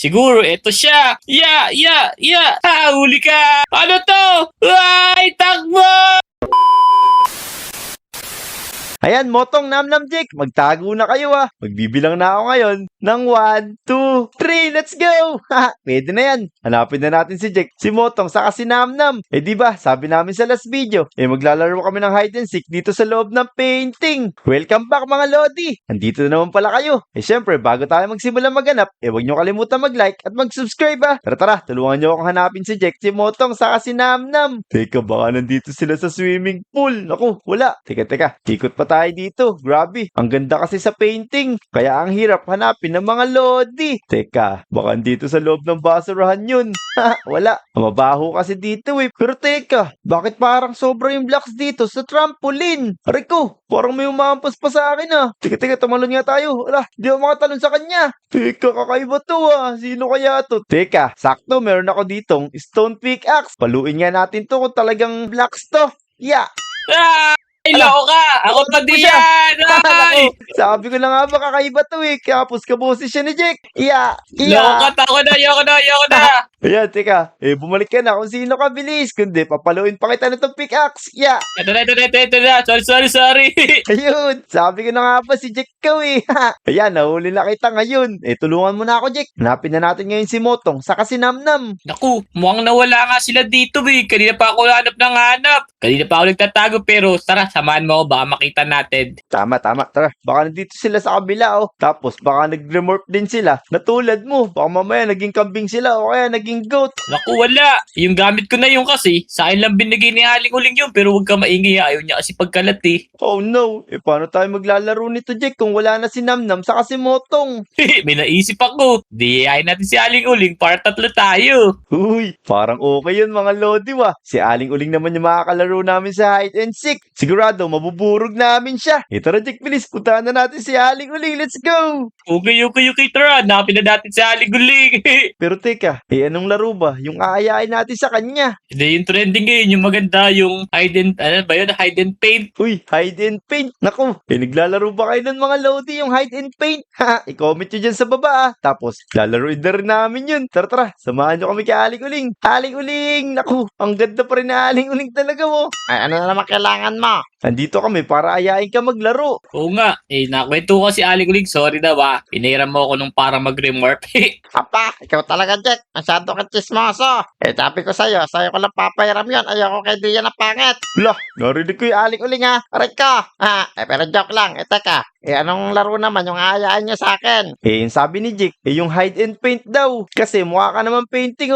Siguro, eto siya. Huli ka. Ano to? Ay, takbo! Ayan, Motong, Namnam, Jake, magtago na kayo Magbibilang na ako ngayon ng 1, 2, 3, let's go! Pwede na yan. Hanapin na natin si Jake, si Motong, saka si Namnam. Di ba, sabi namin sa last video, maglalaro kami ng hide and seek dito sa loob ng painting. Welcome back mga Lodi! Andito na naman pala kayo. Syempre, bago tayo magsimula maganap, huwag nyo kalimutan mag-like at mag-subscribe Tara, tulungan nyo akong hanapin si Jake, si Motong, saka si Namnam. Teka, baka nandito sila sa swimming pool. Naku, wala. Teka, ikot pa tayo dito. Grabe, ang ganda kasi sa painting. Kaya ang hirap hanapin ng mga Lodi. Teka, baka dito sa loob ng basurahan yun. Wala. Mabaho kasi dito Pero teka, bakit parang sobra yung blocks dito sa trampoline? Ariko, parang may umampas pa sa akin Teka, tumalon nga tayo. Wala, di ako makatalon sa kanya. Teka, kakaiba to Sino kaya to? Teka, sakto, meron ako ditong stone pickaxe. Paluin nga natin to kung talagang blocks to. Ah! Ay, loko ka! Ako pa di yan! Ay! Sabi ko na nga ba kakaiba to Kapos kaboses siya ni Jake. Loko ka! Ayoko na! Ayan, teka. Bumalik ka na kung sino ka, bilis. Kundi, papaluin pa kita nitong pickaxe. Ito na. Sorry. Ayun, sabi ko na nga ba si Jake ka Ayan, nahuli na kita ngayon. Tulungan mo na ako, Jake. Hanapin na natin ngayon si Motong, saka si Namnam. Naku, mukhang nawala nga sila dito Kanina pa ako hanap. Kanina pa ako nagtatago pero tara, samahan mo ako, baka makita natin. Tama. Tara, baka nandito sila sa kabila Tapos, baka nag-remorph din sila. Natulad mo, baka mamaya naging kambing sila o kaya naging goat. Naku, wala. Yung gamit ko na yung kasi. Sa akin lang binigay ni Aling Uling yun pero huwag ka maingay ayaw niya kasi pagkalat Oh no, paano tayo maglalaro nito, Jake, kung wala na si Namnam saka si Motong? May naisip ako. Diyayain natin si Aling Uling para tatlo tayo. Uy, parang okay yun mga Lodi Si Aling Uling naman yung makakalaro namin sa hide and seek. Sigurado, mabuburog namin siya. Tara, Jake, bilis, puntahan na natin si Aling Uling. Let's go! Okay, tara. Hanapin na natin si Aling Uling. Pero teka, anong laro ba? Yung aayain natin sa kanya. Hindi, yung trending ngayon, yung maganda, yung hide and paint. Uy, hide and paint. Naku, naglalaro ba kayo nun mga Lodi yung hide and paint? I-comment nyo dyan sa baba Tapos, lalaroin na rin namin yun. Tara, samahan nyo kami kay Aling Uling. Aling Uling! Naku, ang ganda pa rin na Aling Uling talaga mo. Ay, ano na naman kailangan mo? Nandito kami para ayain ka maglaro. Oo nga, nakwento ko si Aling Uling, sorry daw Pinahiram mo ako nung para mag-remorph. Apa, ikaw talaga, Jack. Masyado kang chismoso. Sabi ko sa'yo ko lang papahiram yun. Ayoko kay Dian na pangit. Lah, narinig ko yung Aling Uling Aray ko. Pero joke lang. Teka. Anong laro naman yung aayaan niyo sa akin? Yung sabi ni Jake, yung hide and paint daw. Kasi mukha ka naman painting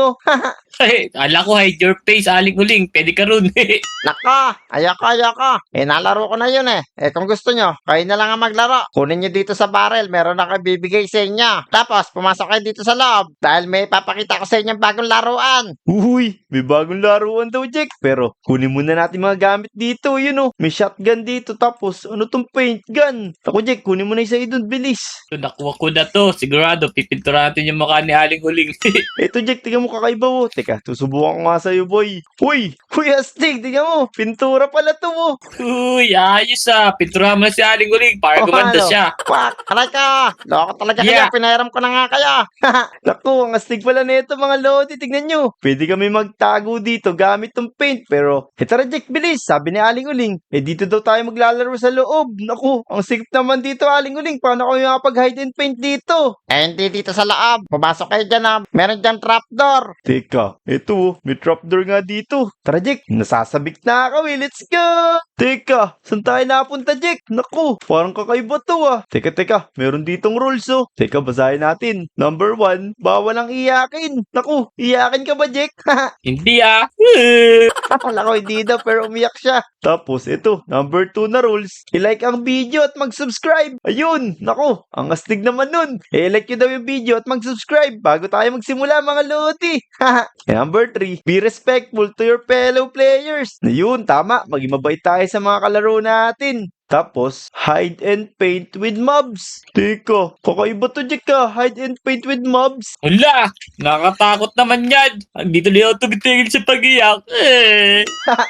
Ala ko, hide your face, Aling Uling. Pwede ka ron. Nako, ayoko. Nalaro ko na yun kung gusto nyo, kayo na lang ang maglaro. Kunin nyo dito sa barrel, meron ako bibigay sa inyo. Tapos, pumasok kayo dito sa loob. Dahil may papakita ko sa inyo bagong laruan. Uy, may bagong laruan daw, Jake. Pero, kunin muna natin mga gamit dito. May shotgun dito. Tapos, ano tong paint gun? Ako, Jake, kunin mo na yung sa'yo dun, bilis. Nakuha ko na to. Sigurado, pipinturahan natin yung mukha ni Aling Uling. Ito, Jake, tingnan mo kakaiba Teka, susubukan ko nga sa'yo, boy. Uy, astig, tingnan mo. Pintura pala to Uy, ayos pinturahan mo na si Aling Uling para gumanda siya. Wak, aray ka. Loko talaga kayo. Pinahiram ko na nga kayo. Naku, ang astig pala nito mga Lodi. Tignan nyo. Pwede kami magtago dito gamit tong paint. Pero, tara, Jake, bilis. Sabi ni Aling Uling. Dito daw tayo maglalaro sa loob. Naku, ang sikip naman dito, Aling Uling. Paano kayo makapag-hide and paint dito? Hindi dito sa loob. Pumasok kayo dyan meron dyan trapdoor. Teka, ito may trapdoor nga dito. Tara, Jake, nasasabik na ako Let's go! Teka, saan tayo napunta, Jake? Naku, parang kakaiba to Teka, meron ditong rules Teka, basahin natin. Number 1, bawal ang iyakin. Naku, iyakin ka ba, Jake? Hindi Wala ko, hindi na, pero umiyak siya. Tapos, ito, number 2 na rules. I-like ang video at mag-subscribe. Ayun, naku, ang astig naman nun. I-like nyo daw yung video at mag-subscribe bago tayo magsimula, mga Lodi. Number 3, be respectful to your fellow players. Ayun, tama, maging mabait tayo sa mga kalaro natin. Tapos, hide and paint with mobs. Teka, kakaiba to, Jack, ka. Hide and paint with mobs. Wala, nakakatakot naman yan. Dito lang ako tumitigil sa pag-iyak.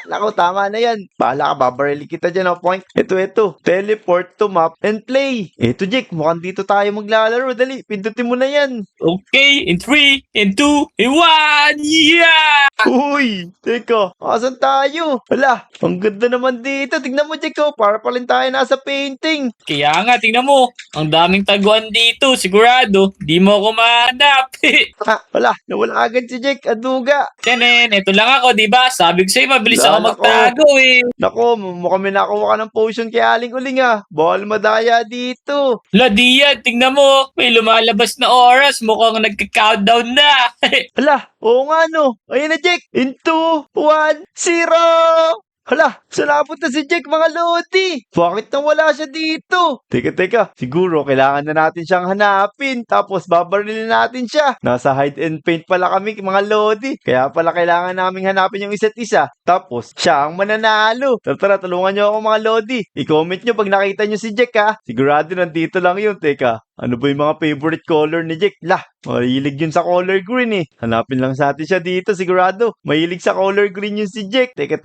Naku, tama na yan. Bahala ka, babarili kita dyan, oh, point. Ito. Teleport to map and play. Ito, Jack, mukhang dito tayo maglalaro. Dali, pindutin mo na yan. Okay, in 3, in 2, in 1, yeah! Uy, teka, asan tayo? Hala, ang ganda naman dito. Tignan mo, Jack, oh, para pa rin tayo nasa painting. Kaya nga, tingnan mo, ang daming taguan dito, sigurado, di mo ako mahanap. Wala, nawala agad si Jack, aduga. Tenen, ito lang ako, di ba? Sabi ko sa'yo, mabilis Wala ako na magtago eh. Nako, mukhang may nakuha ka ng potion kay Aling Uling, ah. Bawal madaya dito. La, di yan, tingnan mo, may lumalabas na oras, mukhang nagka-countdown na. Hala, oo nga no. Ayun na, Jack. In 2, 1, 0! Hala, saan napunta si Jack, mga lodi? Bakit nang wala siya dito? Teka, siguro kailangan na natin siyang hanapin. Tapos babarilin natin siya. Nasa hide and paint pala kami, mga lodi. Kaya pala kailangan naming hanapin yung isa't isa. Tapos, siya ang mananalo. Tara, tulungan niyo ako, mga lodi. I-comment niyo pag nakita niyo si Jack, ha. Sigurado nandito lang yun. Teka, ano ba yung mga favorite color ni Jack? Mahilig yun sa color green eh. Hanapin lang sa atin siya dito, sigurado. Mahilig sa color green yun si Jack. Teka,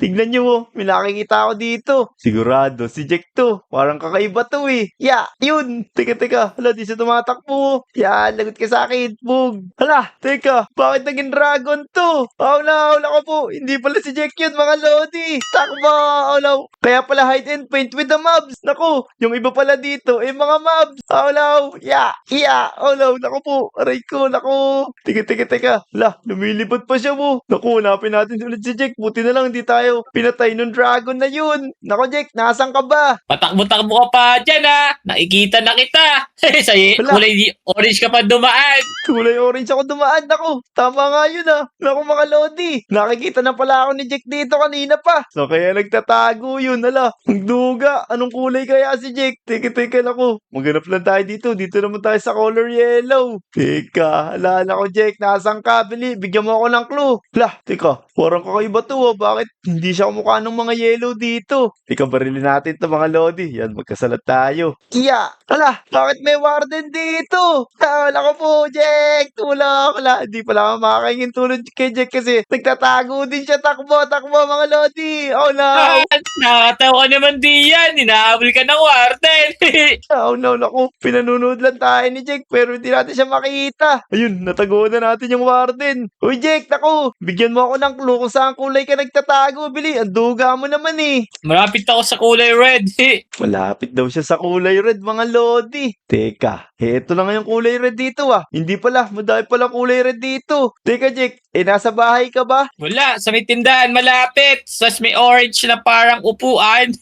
tignan nyo oh. May nakikita ako dito. Sigurado, si Jack to. Parang kakaiba to eh. Yun. Teka. Hala, di siya tumatakbo. Lagot ka sa akin, bug. Hala, teka, bakit naging dragon to? Hawla ko po. Hindi pala si Jack yun, mga lodi. Takbo, hawla. Kaya pala hide and paint with the mobs. Naku, yung iba pala dito, mga mobs. Hawla, hawla, naku po. Aray ko, naku. Teka. Hala, lumilipad pa siya mo. Naku, hanapin natin ulit si Jack. Buti na lang hindi tayo pinatay nung dragon na yun. Naku, Jack, nasan ka ba? Patakbo-takbo ka pa dyan ha, nakikita na kita. Sa Wala. kulay orange ka pa dumaan. Kulay orange ako dumaan. Naku, tama nga yun ah. Naku, mga lodi. Nakikita na pala ako ni Jack dito kanina pa. So, kaya nagtatago yun. Hala, ang duga. Anong kulay kaya si Jack? Teka, naku. Maghanap lang tayo dito. Dito naman tayo sa color yellow. Teka, alala ko, Jack. Nasaan ka? Bili, bigyan mo ako ng clue. Teka, parang kakaiba to ah. Bakit hindi siya kumukha ng mga yellow dito? Teka, barilin natin to, mga lodi. Yan, magkasalat tayo. Hala, bakit may warden dito? Wala ko po, Jack. Tulak. Wala, hindi pala ako makakahingin tulad kay Jack kasi nagtatago din siya. Takbo, mga lodi. Oh no. Nakatawa ka naman di yan, inahabol ka ng warden. Oh no, naku. Pinanunood lang tayo ni Jack pero hindi natin siya makita. Ayun, natago na natin yung warden. Uy, Jack, naku. Bigyan mo ako ng clue kung saan kulay ka nagtatago. Bili, ang duga mo naman eh. Malapit ako sa kulay red. Malapit daw siya sa kulay red, mga lodi. Teka, eto lang yung kulay red dito ah. Hindi pala, madami pala kulay red dito. Teka, Jack, nasa bahay ka ba? Wala, sa may tindahan malapit. Sas may orange na parang upuan.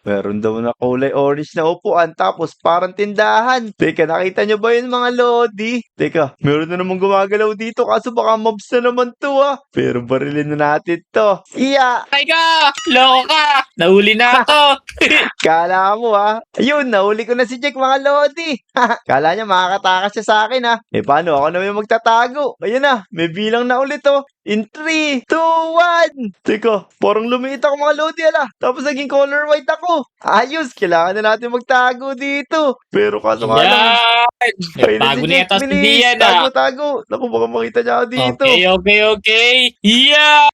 Meron daw na kulay orange na upuan tapos parang tindahan. Teka, nakita nyo ba yun, mga lodi? Teka, meron na namang gumagalaw dito kaso baka mobs na naman to ah. Pero barilin na natin to. Ay ka! Loko ka! Nahuli na ako! Kala mo ah. Ayun, nahuli ko na si Jack, mga lodi. Kala niya makakatakas siya sa akin ah. Paano? Ako na may magtatago. Ayun na, may bilang na ulit oh. In 3, 2, 1. Teka, parang lumiit ako, mga lodi ala. Tapos naging color white ako. Ayos, kailangan na natin magtago dito. Pero kaso nga lang. Yan! Bago na ito si Dian ah. Tago. Naku, baka makita niya ako dito. Okay. Yeah!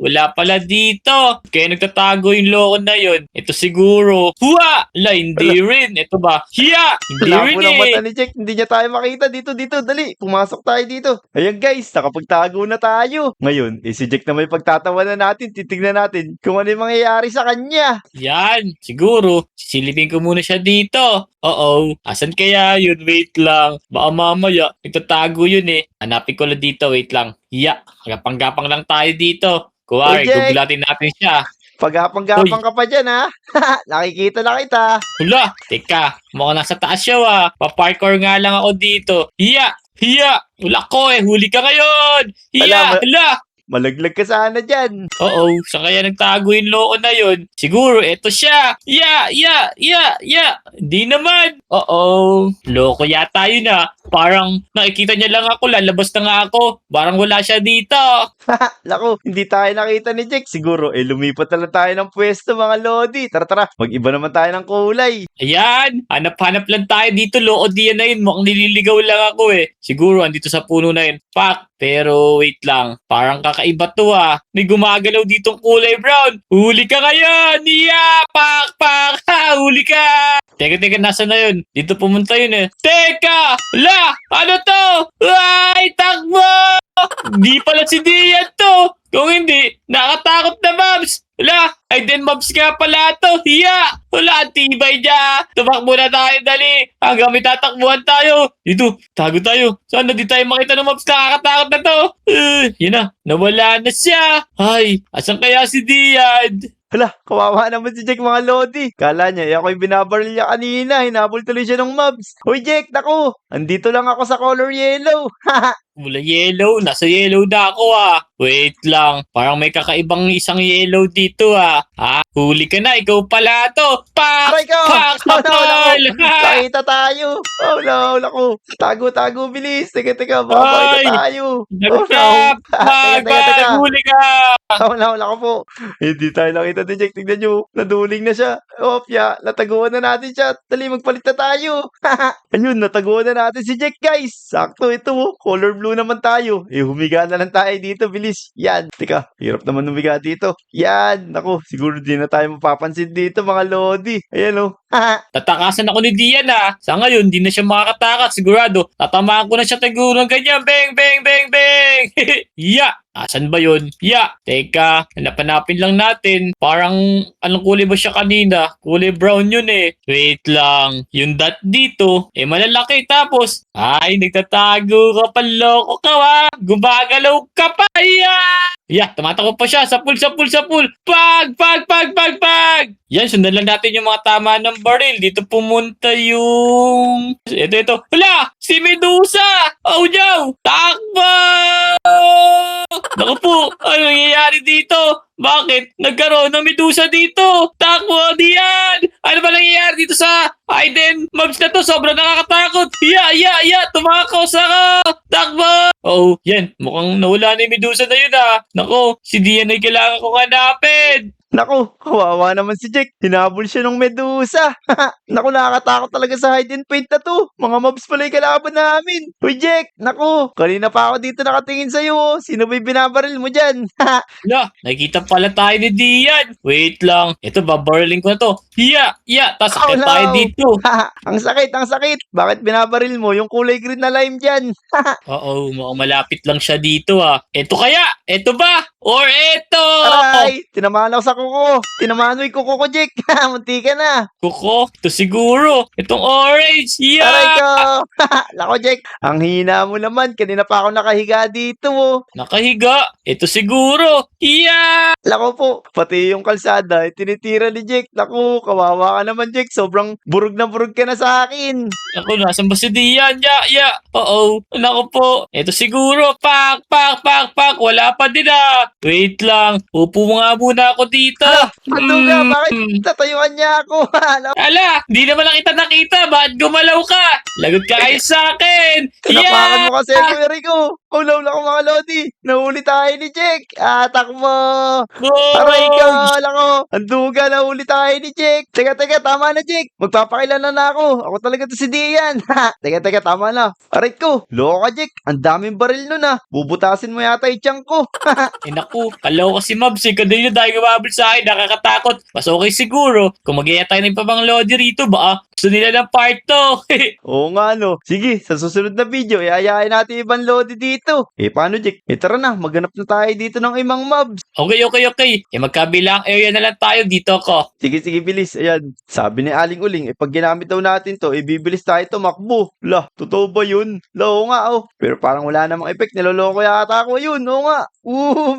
Wala pala dito. Kaya nagtatago yung loko na yun. Ito siguro. Huwa! Hindi rin. Ito ba? Hiya! Hindi Labo rin ng mata eh. ni Jack. Hindi niya tayo makita. Dito. Dali. Pumasok tayo dito. Ayan guys, nakapagtago na tayo. Ngayon, si Jack na may pagtatawanan natin. Titignan natin kung ano yung mangyayari sa kanya. Yan. Siguro. Sisilipin ko muna siya dito. Asan kaya yun? Wait lang. Baka mamaya. Nagtatago yun eh. Hanapin ko lang dito. Wait lang. Hiya. Gapang-gapang lang tayo dito. Kuwari, Jack. gugulatin natin siya. Paghapang-gapang ka pa dyan, ha? Nakikita na kita. Hula, teka, mukhang nasa taas siya Pa-parkour nga lang ako dito. Hiya! Wala ko huli ka ngayon! Hiya! Hala! Malaglag ka sana dyan. Sa kaya nagtago yung loko na yun. Siguro, eto siya. Ya! Hindi naman. Loko yata yun Parang nakikita niya lang ako, lalabas na nga ako. Parang wala siya dito. Lako, hindi tayo nakita ni Jack. Siguro, lumipat na lang tayo ng pwesto mga Lodi. Tara, tara, mag-iba naman tayo ng kulay. Ayan, hanap-hanap lang tayo dito, Lood yan na yun. Mukhang nililigaw lang ako eh. Siguro, andito sa puno na yun. Pak! Pero wait lang, parang kakaiba to ah. May gumagalaw ditong kulay brown. Huli ka ngayon! Yeah! Pak! Pak! Ha! Huli ka! Teka, nasa na yun? Dito pumunta yun eh. Teka! La! Ano to? Ay! Takbo! Di pala si Dian to! Kung hindi, nakatakot na Mabs! Wala! Ay din Mabs nga pala to! Hiya! Wala ang tibay niya! Tumakbo na tayo dali! Hanggang may tatakbuhan tayo! Dito, tago tayo! Sana di tayo makita ng Mabs, nakakatakot na to! Yun na, nawala na siya! Ay, asan kaya si Dian? Hala, kawawa naman si Jack mga Lodi. Kala niya, ako yung binabaril niya kanina. Hinabol tuloy siya ng Mobs. Hoy Jack, naku! Andito lang ako sa color yellow. Mula yellow, nasa yellow na ako ah. Wait lang, parang may kakaibang isang yellow dito ah. Huli ka na, ikaw pala to. Pak! Aray ko! Pak! Oh, no, Sapal! Nakita tayo! Oh no, naku! Tago, bilis! Teka, baka Ay! makita tayo! Nagtap! Pak! Pak! Huli ka! Wala ko po. Hindi tayo nakita ni Jack. Tignan nyo. Naduling na siya. Opya, nataguan na natin siya. Dali, magpalit na tayo. Ayun, nataguan na natin si Jack, guys. Sakto ito. Color blue naman tayo. Humiga na lang tayo dito. Bilis. Yan. Teka, hirap naman humiga dito. Yan. Naku, siguro di na tayo mapapansin dito, mga Lodi. Ayan, Tatakasan ako ni Dian ah. Sa ngayon, di na siya makakatakas. Sigurado, tatamaan ko na siya siguro ng ganyan. Bang, bang, bang, bang! Yeah! Asan ba yun? Yeah! Teka, hanapin lang natin. Parang, anong kulay ba siya kanina? Kulay brown yun eh. Wait lang. Yung dot dito, malalaki. Tapos, ay, nagtatago ka pa. Loko ka ha. Gumagalaw ka pa. Yeah! Tumatakbo pa siya. Sa pool. Pag! Yan, sundan lang natin yung mga tama ng baril. Dito pumunta yung... Ito. Hala! Si Medusa! Oh, no! Takbo! Naku po! Ano nangyayari dito? Bakit? Nagkaroon ng Medusa dito! Takbo! Diyan! Ano ba nangyayari dito sa Aiden Mobs na to? Sobrang nakakatakot! Tumakbo sa takbo! Oh, yan. Mukhang nawala na yung Medusa na yun ah. Naku, si Dian ay kailangan kong hanapin. Naku, kawawa naman si Jack. Hinabol siya ng Medusa. Naku, nakakatakot talaga sa hide and point na to. Mga mobs pala yung kalaban namin. Uy, Jack, naku, kanina pa ako dito nakatingin sa'yo. Sino ba'y binabaril mo dyan? Hala, nakikita pala tayo ni Dian. Wait lang. Ito, babariling ko na to. Tas Oh, akit no. tayo dito. Ang sakit. Bakit binabaril mo yung kulay green na lime dyan? Oo, mukhang malapit lang siya dito ah. Ito kaya? Ito ba? Or ito? Aray, tinamaan ako sa kuko. Tinamaan mo yung kuko ko, Jack. Munti ka na. Kuko, ito siguro. Itong orange. Aray Yeah! ko. Lako, Jack. Ang hina mo naman. Kanina pa ako nakahiga dito. Nakahiga. Ito siguro. Yeah! Lako po, pati yung kalsada, tinitira ni Jack. Naku, kawawa ka naman, Jack. Sobrang burog na burog ka na sa akin. Ako, nasan ba si Dian? Oo. Naku po. Ito siguro. Pak. Wala pa din ah. Wait lang. Upo nga muna ako dito. Maduga, bakit tatayuan niya ako? Ala, di naman lang kita nakita. Bakit gumalaw ka? Lagot ka kayo sa akin. Tinapakan mo kasi, Kuya Rico. Ulaw lang ako mga Lodi. Nahuli tayo ni Jack. Takbo. Aray ko, lako. Ang duga, nahuli tayo ni Jack. Teka, tama na, Jack. Magpapakilala na ako. Ako talaga to si Dian. Teka, tama na. Aray ko, loko ka, Jack. Ang daming baril nun ah. Bubutasin mo yata yung tiyan ko. Naku, kalaw ko si Mabs eh. Kanina tayo gumabal sa akin. Nakakatakot. Mas okay siguro. Kung mag-iya tayo ng pabang Lodi rito, baka gusto nila ng part 2. Oo nga, no. Sige, sa susunod na video, iayain natin ibang Lodi dito. Paano, Jack? Tara na. Maghanap na tayo dito ng imang mobs. Okay. Magkabilang area na lang tayo dito ko. Sige, bilis. Ayan. Sabi ni Aling Uling, pag ginamit daw natin to, bibilis tayo tumakbo. Lah, totoo ba yun? Oo nga, oh. Pero parang wala namang effect. Niloloko yata ako yun. Oo nga.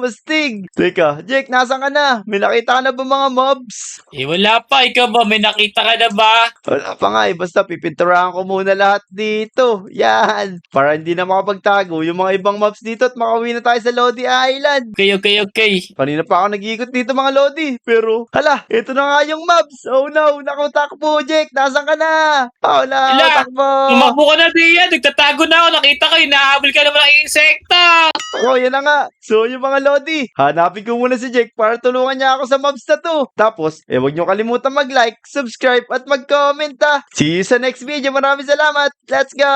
Mastig. Teka, Jack, nasan ka na? May nakita ka na ba mga mobs? Wala pa. Ikaw ba? May nakita ka na ba? Wala pa nga eh. Basta pipinturahan ko muna lahat dito. Yan. Para hindi na makapagtago yung mga mga ibang maps dito at makauwi na tayo sa Lodi Island. Okay. Kanina pa ako nag-iikot dito mga Lodi. Pero, hala, ito na nga yung maps. Oh no, naku, takbo, Jack. Nasaan ka na? Oh no, Hala, takbo. Tumakbo ka na, Dian. Nagtatago na ako. Nakita ko, hinahabol ka naman ng insekta. Oh, yan na nga. So, yung mga Lodi, hanapin ko muna si Jack para tulungan niya ako sa maps na to. Tapos, huwag niyo kalimutan mag-like, subscribe, at mag-comment ha. See you sa next video. Maraming salamat. Let's go!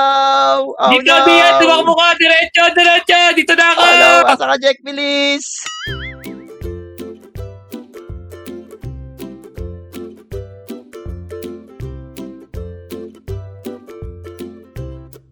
Oh Dito, no! Dian. Tumakbo ka. Diretso. Dito na ako. Oh no, asa ka Jack, bilis!